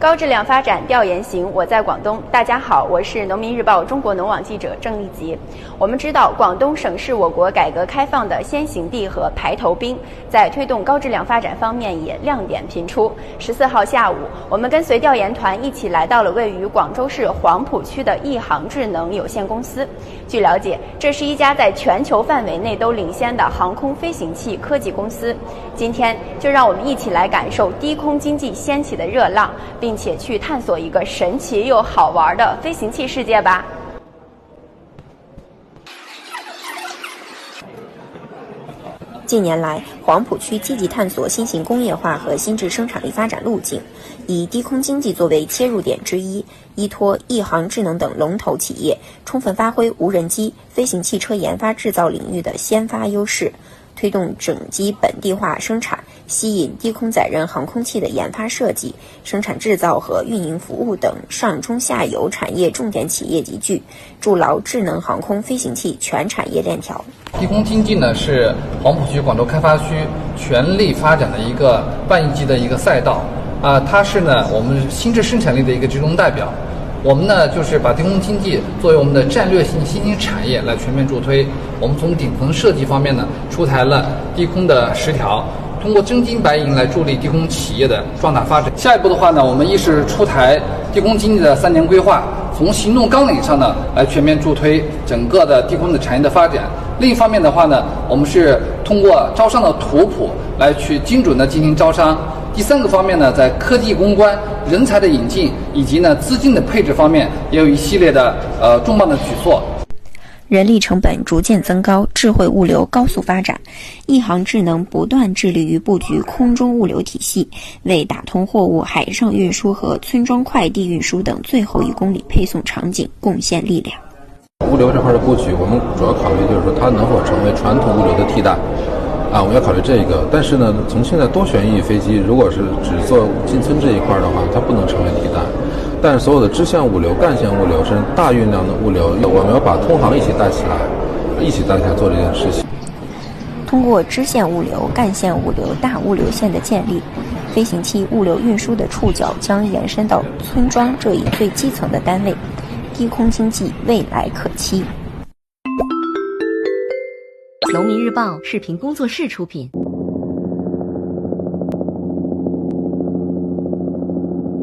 高质量发展调研行，我在广东。大家好，我是农民日报中国农网记者郑丽吉。我们知道，广东省是我国改革开放的先行地和排头兵，在推动高质量发展方面也亮点频出。14号下午，我们跟随调研团一起来到了位于广州市黄埔区的亿航智能有限公司。据了解，这是一家在全球范围内都领先的航空飞行器科技公司。今天就让我们一起来感受低空经济掀起的热浪，并且去探索一个神奇又好玩的飞行器世界吧。近年来，黄埔区积极探索新型工业化和新质生产力发展路径，以低空经济作为切入点之一，依托亿航智能等龙头企业，充分发挥无人机、飞行汽车研发制造领域的先发优势，推动整机本地化生产，吸引低空载人航空器的研发设计、生产制造和运营服务等上中下游产业重点企业集聚，筑牢智能航空飞行器全产业链条。低空经济呢是黄埔区广州开发区全力发展的一个半亿级的一个赛道它是呢我们新质生产力的一个集中代表。我们呢就是把低空经济作为我们的战略性新兴产业来全面助推。我们从顶层设计方面呢出台了低空的10条，通过真金白银来助力低空企业的壮大发展。下一步的话呢，我们一是出台低空经济的3年规划，从行动纲领上呢来全面助推整个的低空的产业的发展。另一方面的话呢，我们是通过招商的图谱来去精准的进行招商。第3个方面呢，在科技攻关、人才的引进以及呢资金的配置方面，也有一系列的重磅的举措。人力成本逐渐增高，智慧物流高速发展，亿航智能不断致力于布局空中物流体系，为打通货物海上运输和村庄快递运输等最后1公里配送场景贡献力量。物流这块的布局，我们主要考虑就是说它能否成为传统物流的替代我们要考虑这个。但是呢，从现在多旋翼飞机如果是只做进村这一块的话，它不能成为替代。但是所有的支线物流、干线物流，甚至大运量的物流，我们要把通航一起带起来，一起带起来做这件事情。通过支线物流、干线物流、大物流线的建立，飞行器物流运输的触角将延伸到村庄这一最基层的单位，低空经济未来可期。农民日报视频工作室出品。